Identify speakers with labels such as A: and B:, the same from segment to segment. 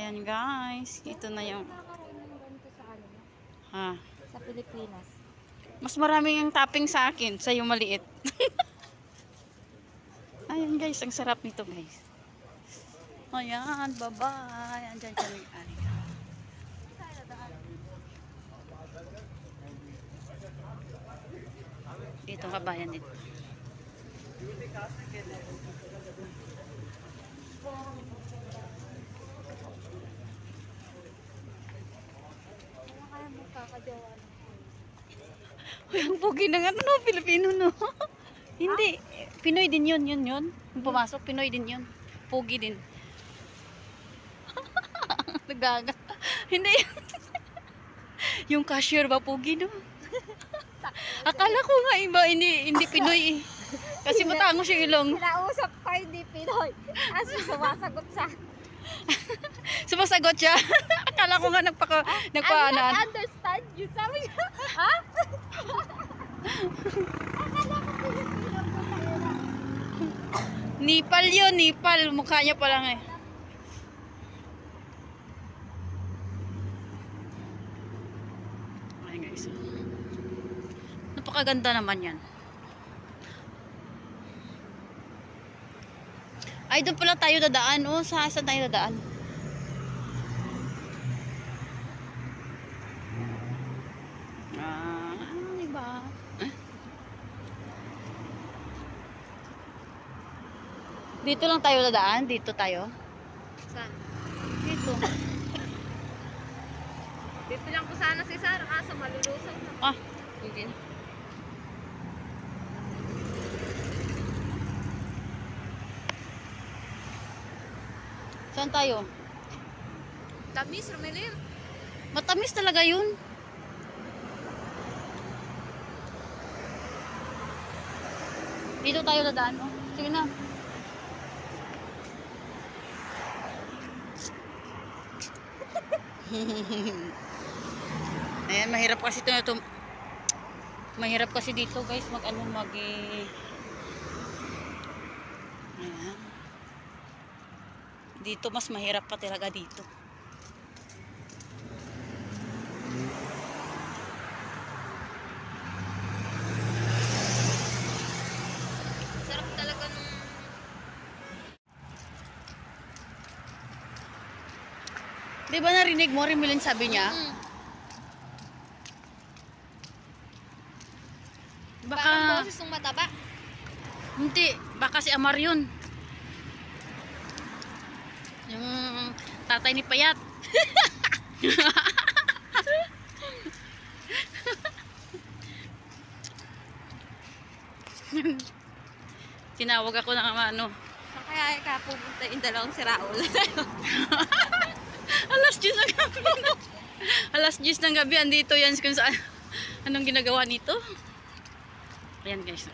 A: Ayan guys, ito na yung ha.
B: Sa Pilipinas.
A: Mas maraming ang topping sa akin, sa yung maliit. Ayan guys, ang sarap nito guys. Ayan, bye-bye. Andyan kami. Dito kabayan dito. Uy, ang pogi na nga. No, Pilipino no. Hindi. Pinoy din yun. Yung pumasok, Pinoy din yun. Pogi din. Nagdaga. Hindi. Yung cashier ba pogi no? Akala ko nga iba, hindi Pinoy eh. Kasi matangos yung ilong.
B: Kinausap ko hindi Pinoy. Kasi sumasagot sa...
A: Sumasagot siya. Akala ko nga
B: I don't understand you. Sabi niya, ha? Akala ko Pilipino po tayo na.
A: Nipal yun, Nipal. Mukha niya pa lang eh. Ay guys. Napakaganda naman yan. Ay, doon pala tayo dadaan. Oh, saan tayo dadaan? Diba? Dito lang tayo dadaan? Dito tayo?
B: Saan?
A: Dito.
B: Dito lang po sana si Sarah kaso malulusaw na.
A: Ah, hindi na. Saan tayo?
B: Tamis, Romelim.
A: Matamis talaga yun. Dito tayo dadaan. Oh. Sige na. Ayan, mahirap kasi ito. Mahirap kasi dito guys mag-ano Ayan. Dito mas mahirap pa talaga dito.
B: Sarap talaga nung...
A: Di ba narinig mo, Rimilin sabi niya? Baka...
B: Parang boses ng mataba.
A: Hindi, baka si Amar yun. Yung tatay ni Payat. Tinawag ako ng ano.
B: Saan kaya ka pupunta yung dalawang si Raul?
A: Alas 10 ng gabi. Alas 10 ng gabi, andito yan kung saan. Anong ginagawa nito? Ayan guys.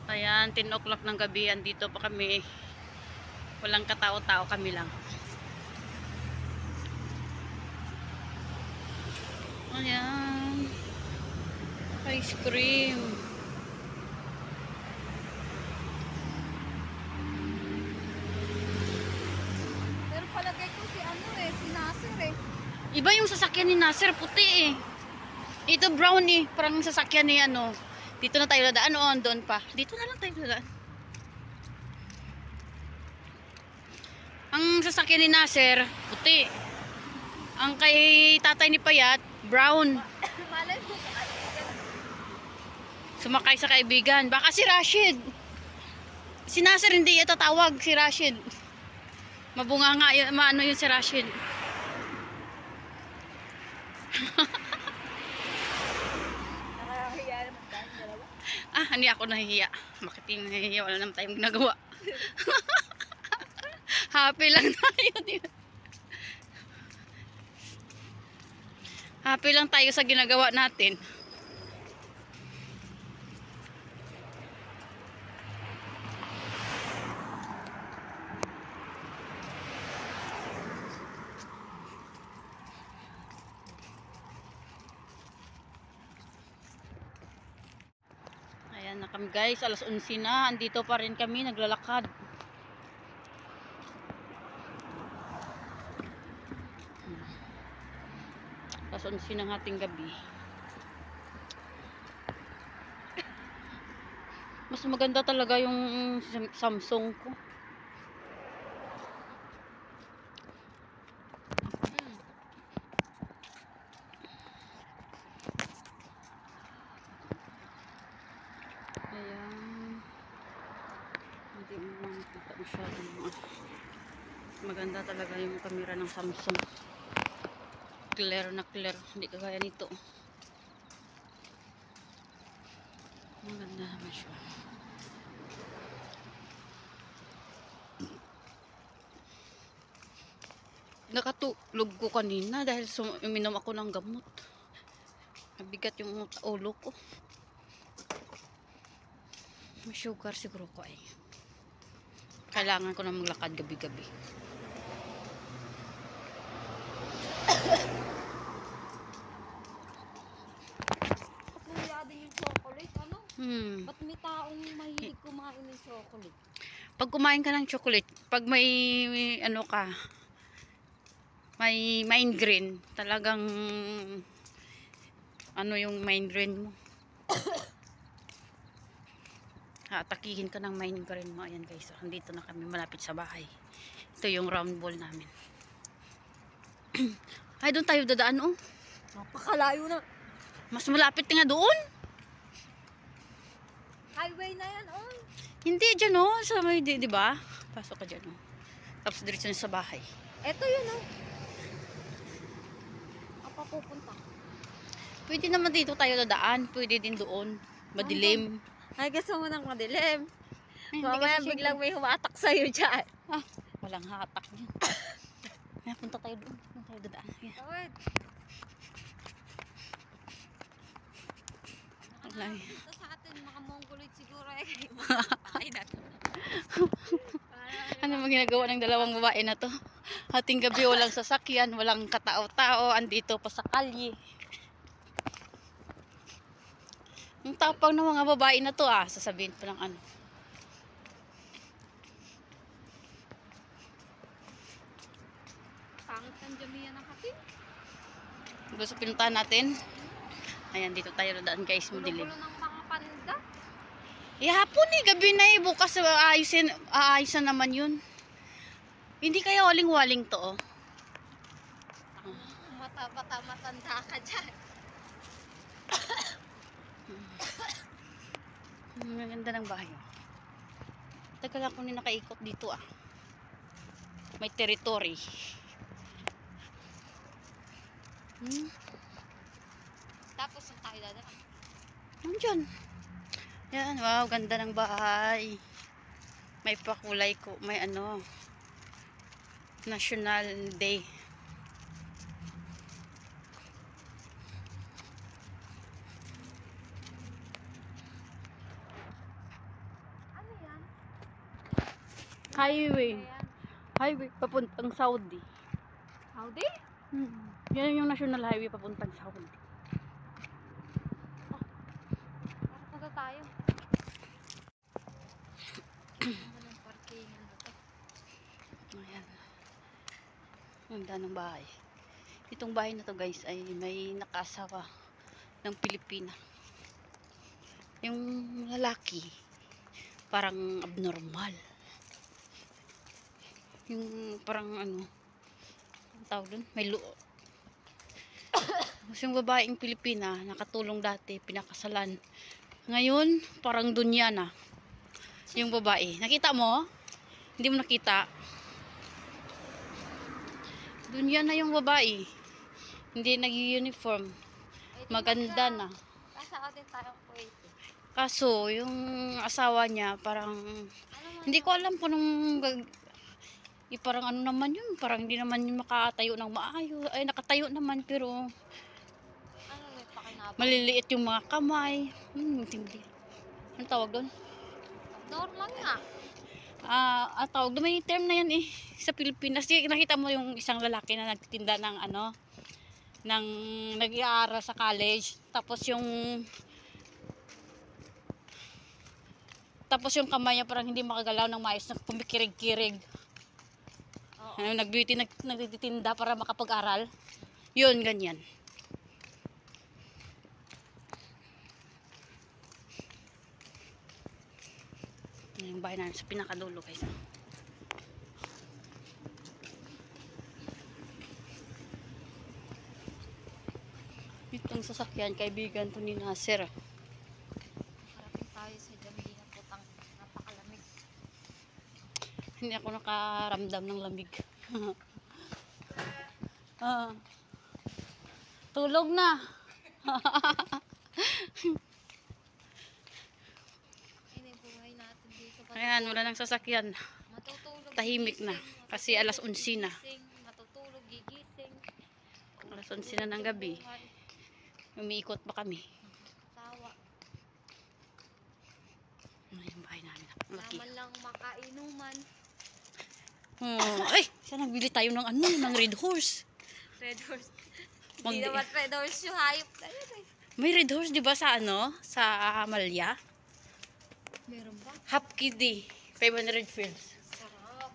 A: Ayan, 10 o'clock ng gabi, andito pa kami. Walang katao-tao, kami lang. Ayan. Ice cream.
B: Pero palagay ko si ano si Nasir
A: Iba yung sasakyan ni Nasir, puti eh. Ito brown eh, parang sasakyan ni ano. Dito na tayo dadaan, o doon pa. Dito na lang tayo dadaan. Ang sasakyan ni Nasir, puti. Ang kay tatay ni Payat, brown.
B: Malay mo ka.
A: Sumakay sa kaibigan. Baka si Rashid. Si Nasir hindi itatawag, si Rashid. Mabunga nga, maano yun si Rashid.
B: Nakakahiya naman tayo dalawa.
A: Hindi ako nahihiya. Bakit yung nahihiya? Wala naman tayong ginagawa. Happy lang tayo. Happy lang tayo sa ginagawa natin. Ayan na kami guys, alas 11 na. Andito pa rin kami, naglalakad. Alas 11 ng ating gabi. Mas maganda talaga yung Samsung ko. Ayan. Hindi mo makikita masyadong maganda talaga yung camera ng Samsung. Clear na clear. Hindi kagaya nito. Maganda naman siya. Nakatulog ko kanina dahil uminom ako ng gamot. Mabigat yung ulo ko. May sugar siguro ko ay. Kailangan ko na maglakad gabi-gabi.
B: Kuya din yung chocolate, ano? Ba't may taong mahilig kumain ng chocolate?
A: Pag kumain ka ng chocolate, pag may ano ka, may migraine, talagang ano yung migraine mo. Atakihin ka ng migraine mo. Ayan guys, andito na kami malapit sa bahay. Ito yung round ball namin. Ay, doon tayo dadaan oh.
B: Napakalayo na.
A: Mas malapit nga doon.
B: Highway na yan, oh.
A: Hindi, dyan oh. Sa may, di ba? Pasok ka dyan oh. Tapos diretso na sa bahay.
B: Eto yun, oh. Apa pupunta?
A: Pwede naman dito tayo dadaan. Pwede din doon. Madilim.
B: Ay, gusto mo ng madilim.
A: Ay,
B: Mamaya
A: kasi
B: biglang may humatak sa'yo dyan.
A: Ah, walang hatak yan. Ay, punta tayo doon. Punta tayo dadaan. Ayan.
B: Tawad.
A: Alay.
B: Dito sa atin, mga mongoloid siguro eh. Ay, nato.
A: Ano ba ginagawa ng dalawang babae na to? Hating gabi walang sasakyan, walang katao-tao, andito pa sa kalye. Ang tapang ng mga babae na to sasabihin pa ng ano.
B: Pangit ang jamiya ng kapit.
A: Gusto pinuntahan natin. Ayan, dito tayo dadaan guys, madilim.
B: Gulo-gulo ng mga panda.
A: Hapon gabi na bukas aayusin naman yun. Hindi kaya waling-waling to
B: Matanda ka dyan.
A: Ang ganda ng bahay. Tagal ako na nakaikot dito May territory.
B: Tapos ang tayo dadaan.
A: Nandiyan. Yan, wow, ganda ng bahay. May pakulay ko, may ano, National Day.
B: Ano yan?
A: Highway.
B: Ayan.
A: Highway papuntang Saudi.
B: Howdy?
A: Yan yung National Highway papuntang Saudi.
B: Punta tayo. Anong parkingan na to?
A: Ayan. Ganda ng bahay. Itong bahay na to guys ay may nakasawa ng Pilipina. Yung lalaki parang abnormal. Yung parang ano, ang tawag dun? May yung babaeng Pilipina nakatulong dati, pinakasalan. Ngayon, parang dunya na yung babae. Nakita mo? Hindi mo nakita. Dunya na yung babae. Hindi nag-uniform. Maganda na.
B: Kasama din tayong Kuwait.
A: Kaso, yung asawa niya parang hindi ko alam kung parang ano naman yun. Parang hindi naman yun makatayo ng maayos. Ay, nakatayo naman pero
B: Ano may pakinabang?
A: maliliit yung mga kamay. Matindi. Anong tawag doon?
B: Normal nga.
A: Ang tawag doon, may term na yan sa Pilipinas. Nakita mo yung isang lalaki na nagtitinda ng ano, ng nag-aaral sa college. Tapos yung kamay niya parang hindi makagalaw ng maayos, pumikirig-kirig.
B: Oo.
A: Nag-beauty, nagtitinda para makapag-aral. Yun, ganyan. Yung bahay namin sa pinakadulo guys. Itong sasakyan, kaibigan to ni Nasir.
B: Parating tayo sa Jambi na putang napakalamig.
A: Hindi ako nakaramdam ng lamig. Ah. Tulog na.
B: Ini buhay natin dito.
A: Ayan, wala nang sasakyan.
B: Matutulog.
A: Tahimik na.
B: gigising,
A: Kasi alas 11 na.
B: gigising, matutulog, gigising.
A: Alas 11 na ng gabi.
B: Buhay.
A: Umiikot pa kami.
B: Tawa.
A: Ano yung bahay namin? Laki.
B: Naman lang makainuman.
A: Ay! Saan nagbili tayo ng ano? Ng Red Horse.
B: Red horse.
A: Mag-
B: Hindi naman red horse yung hayop na yun eh.
A: May Red Horse, di ba sa ano? Sa Amalia?
B: Meron ba?
A: Half kidney. 500 fills.
B: Sarap.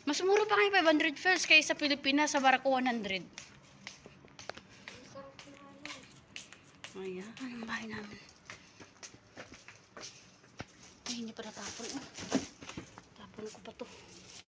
A: Mas mura pa kayo 500 fills kaysa sa Pilipinas sa Barako 100.
B: Sarap na yun.
A: Ayan, ang bahay namin. Ay, hindi pa natapon. Tapon ko pa to.